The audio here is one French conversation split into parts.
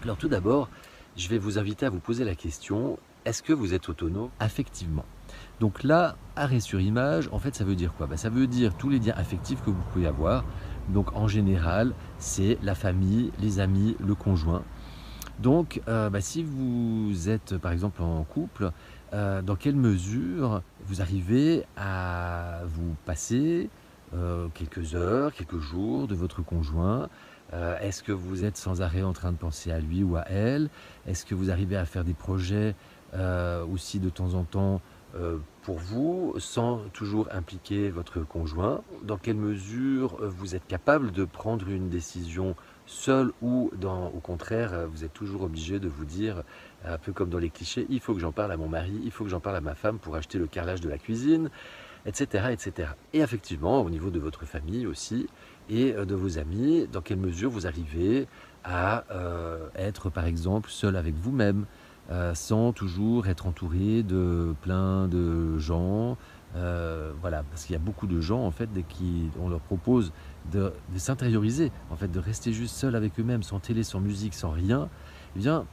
Alors tout d'abord, je vais vous inviter à vous poser la question, est-ce que vous êtes autonome affectivement? Donc là, arrêt sur image, en fait, ça veut dire quoi? Ça veut dire tous les liens affectifs que vous pouvez avoir. Donc en général, c'est la famille, les amis, le conjoint. Donc si vous êtes par exemple en couple, dans quelle mesure vous arrivez à vous passer quelques heures, quelques jours de votre conjoint? Est-ce que vous êtes sans arrêt en train de penser à lui ou à elle? Est-ce que vous arrivez à faire des projets aussi de temps en temps pour vous, sans toujours impliquer votre conjoint? Dans quelle mesure vous êtes capable de prendre une décision seul ou au contraire, vous êtes toujours obligé de vous dire, un peu comme dans les clichés, il faut que j'en parle à mon mari, il faut que j'en parle à ma femme pour acheter le carrelage de la cuisine, etc., etc. Et effectivement, au niveau de votre famille aussi, et de vos amis, dans quelle mesure vous arrivez à être par exemple seul avec vous-même, sans toujours être entouré de plein de gens. Voilà, parce qu'il y a beaucoup de gens en fait, dès qu'on leur propose de s'intérioriser, en fait, de rester juste seul avec eux-mêmes, sans télé, sans musique, sans rien, eh bien,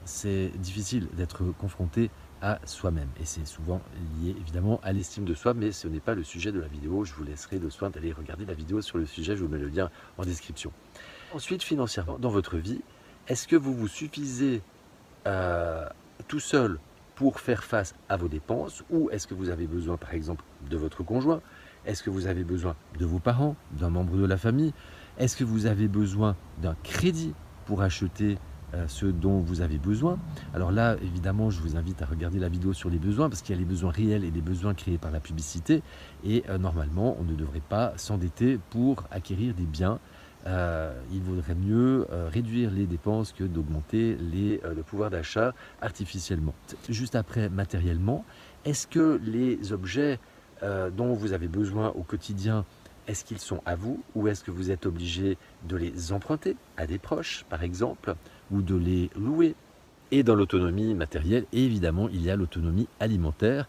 c'est difficile d'être confronté à soi-même. Et c'est souvent lié évidemment à l'estime de soi, mais ce n'est pas le sujet de la vidéo. Je vous laisserai le soin d'aller regarder la vidéo sur le sujet, je vous mets le lien en description. Ensuite, financièrement, dans votre vie, est-ce que vous vous suffisez tout seul pour faire face à vos dépenses, ou est-ce que vous avez besoin par exemple de votre conjoint? Est-ce que vous avez besoin de vos parents, d'un membre de la famille? Est-ce que vous avez besoin d'un crédit pour acheter ce dont vous avez besoin? Alors là, évidemment, je vous invite à regarder la vidéo sur les besoins, parce qu'il y a les besoins réels et les besoins créés par la publicité. Et normalement, on ne devrait pas s'endetter pour acquérir des biens. Il vaudrait mieux réduire les dépenses que d'augmenter le pouvoir d'achat artificiellement. Juste après, matériellement, est-ce que les objets dont vous avez besoin au quotidien, est-ce qu'ils sont à vous, ou est-ce que vous êtes obligé de les emprunter à des proches, par exemple, ou de les louer? Et dans l'autonomie matérielle, évidemment, il y a l'autonomie alimentaire.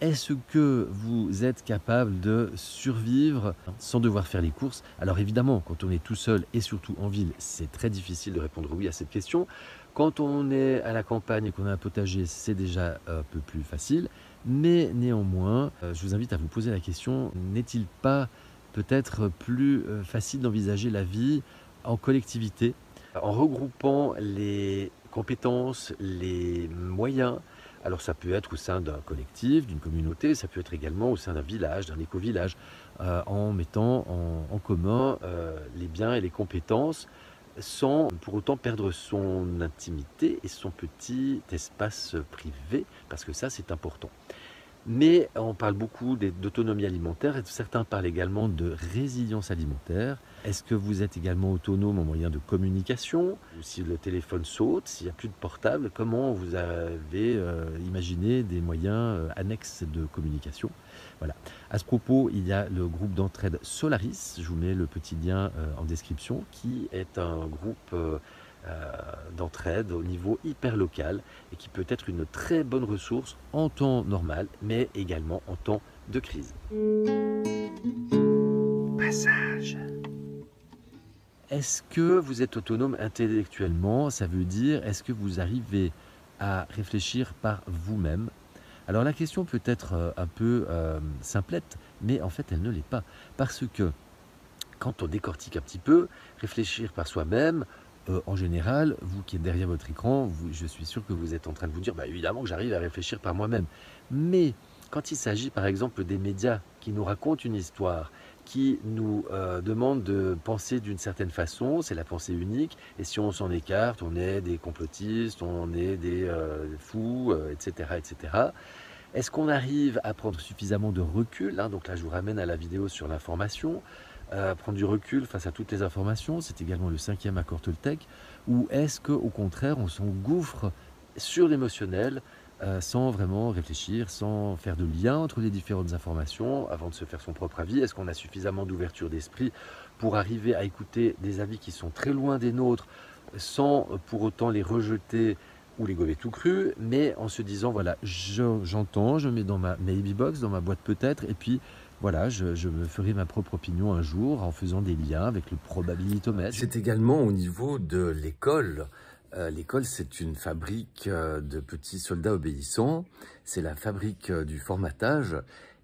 Est-ce que vous êtes capable de survivre sans devoir faire les courses? Alors évidemment, quand on est tout seul et surtout en ville, c'est très difficile de répondre oui à cette question. Quand on est à la campagne et qu'on a un potager, c'est déjà un peu plus facile. Mais néanmoins, je vous invite à vous poser la question, n'est-il pas peut-être plus facile d'envisager la vie en collectivité, en regroupant les compétences, les moyens? Alors ça peut être au sein d'un collectif, d'une communauté, ça peut être également au sein d'un village, d'un éco-village, en mettant en commun les biens et les compétences, sans pour autant perdre son intimité et son petit espace privé, parce que ça c'est important. Mais on parle beaucoup d'autonomie alimentaire, et certains parlent également de résilience alimentaire. Est-ce que vous êtes également autonome en moyen de communication? Ou si le téléphone saute, s'il n'y a plus de portable, comment vous avez imaginé des moyens annexes de communication? Voilà. À ce propos, il y a le groupe d'entraide Solaris, je vous mets le petit lien en description, qui est un groupe d'entraide au niveau hyper local et qui peut être une très bonne ressource en temps normal, mais également en temps de crise. Passage. Est-ce que vous êtes autonome intellectuellement? Ça veut dire, est-ce que vous arrivez à réfléchir par vous-même? Alors la question peut être un peu simplette, mais en fait elle ne l'est pas. Parce que quand on décortique un petit peu, réfléchir par soi-même, en général, vous qui êtes derrière votre écran, je suis sûr que vous êtes en train de vous dire, évidemment que j'arrive à réfléchir par moi-même. Mais quand il s'agit par exemple des médias qui nous racontent une histoire, qui nous demandent de penser d'une certaine façon, c'est la pensée unique, et si on s'en écarte, on est des complotistes, on est des fous, etc., etc. Est-ce qu'on arrive à prendre suffisamment de recul, donc là je vous ramène à la vidéo sur l'information, prendre du recul face à toutes les informations, c'est également le 5e accord Toltec, ou est-ce qu'au contraire on s'engouffre sur l'émotionnel sans vraiment réfléchir, sans faire de lien entre les différentes informations avant de se faire son propre avis? Est-ce qu'on a suffisamment d'ouverture d'esprit pour arriver à écouter des avis qui sont très loin des nôtres sans pour autant les rejeter ou les gober tout cru, mais en se disant voilà, j'entends, je mets dans ma maybe box, dans ma boîte peut-être, et puis voilà, je me ferai ma propre opinion un jour en faisant des liens avec le probabilitomètre. C'est également au niveau de l'école. L'école, c'est une fabrique de petits soldats obéissants, c'est la fabrique du formatage,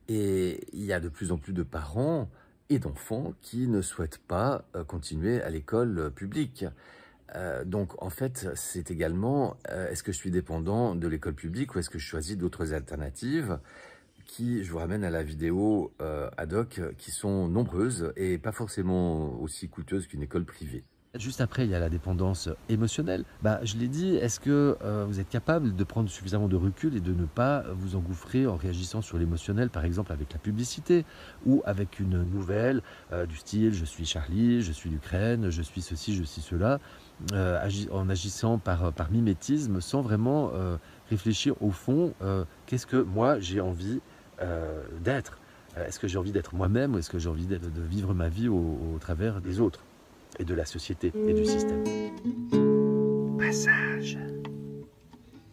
et il y a de plus en plus de parents et d'enfants qui ne souhaitent pas continuer à l'école publique. Donc en fait, c'est également, est-ce que je suis dépendant de l'école publique ou est-ce que je choisis d'autres alternatives qui, je vous ramène à la vidéo ad hoc, qui sont nombreuses et pas forcément aussi coûteuses qu'une école privée. Juste après, il y a la dépendance émotionnelle. Je l'ai dit, est-ce que vous êtes capable de prendre suffisamment de recul et de ne pas vous engouffrer en réagissant sur l'émotionnel, par exemple avec la publicité ou avec une nouvelle du style « je suis Charlie, je suis l'Ukraine, je suis ceci, je suis cela », en agissant par mimétisme sans vraiment réfléchir au fond, qu'est-ce que moi j'ai envie d'être? Est-ce que j'ai envie d'être moi-même ou est-ce que j'ai envie de vivre ma vie au travers des autres et de la société et du système? Passage.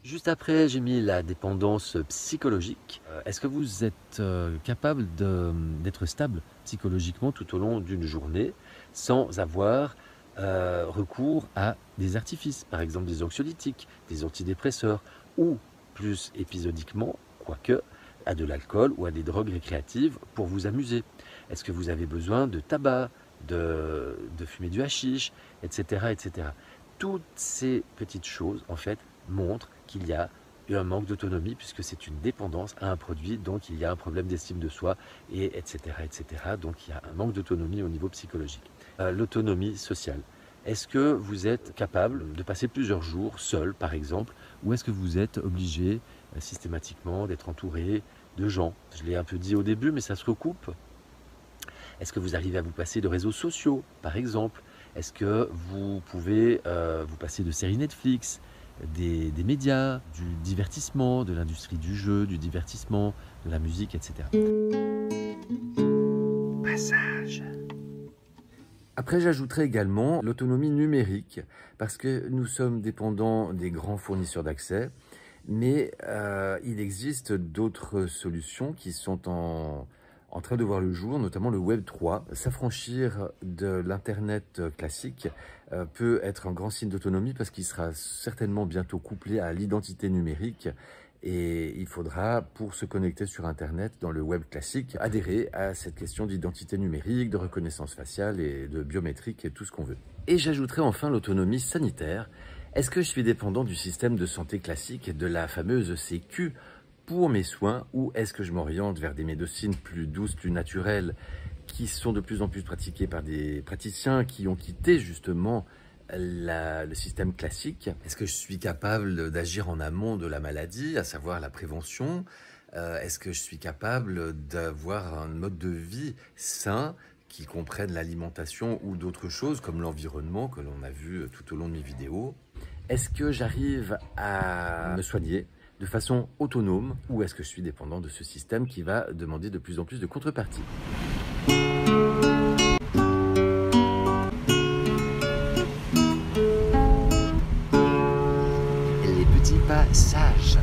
Juste après, j'ai mis la dépendance psychologique. Est-ce que vous êtes capable d'être stable psychologiquement tout au long d'une journée sans avoir recours à des artifices, par exemple des anxiolytiques, des antidépresseurs ou plus épisodiquement, quoique, à de l'alcool ou à des drogues récréatives pour vous amuser? Est-ce que vous avez besoin de tabac, de fumer du hashish, etc., etc. Toutes ces petites choses, en fait, montrent qu'il y a eu un manque d'autonomie puisque c'est une dépendance à un produit, donc il y a un problème d'estime de soi, et etc., etc. Donc il y a un manque d'autonomie au niveau psychologique. L'autonomie sociale. Est-ce que vous êtes capable de passer plusieurs jours seul, par exemple, ou est-ce que vous êtes obligé systématiquement d'être entouré de gens? Je l'ai un peu dit au début, mais ça se recoupe. Est-ce que vous arrivez à vous passer de réseaux sociaux, par exemple? Est-ce que vous pouvez vous passer de séries Netflix, des médias, du divertissement, de l'industrie du jeu, du divertissement, de la musique, etc. Passage. Après, j'ajouterai également l'autonomie numérique, parce que nous sommes dépendants des grands fournisseurs d'accès, mais il existe d'autres solutions qui sont en train de voir le jour, notamment le Web 3. S'affranchir de l'Internet classique peut être un grand signe d'autonomie parce qu'il sera certainement bientôt couplé à l'identité numérique et il faudra, pour se connecter sur Internet dans le web classique, adhérer à cette question d'identité numérique, de reconnaissance faciale et de biométrique et tout ce qu'on veut. Et j'ajouterai enfin l'autonomie sanitaire. Est-ce que je suis dépendant du système de santé classique et de la fameuse Sécu pour mes soins ou est-ce que je m'oriente vers des médecines plus douces, plus naturelles qui sont de plus en plus pratiquées par des praticiens qui ont quitté justement le système classique? Est-ce que je suis capable d'agir en amont de la maladie, à savoir la prévention? Est-ce que je suis capable d'avoir un mode de vie sain qui comprenne l'alimentation ou d'autres choses comme l'environnement que l'on a vu tout au long de mes vidéos? Est-ce que j'arrive à me soigner de façon autonome ou est-ce que je suis dépendant de ce système qui va demander de plus en plus de contreparties? Les petits passages.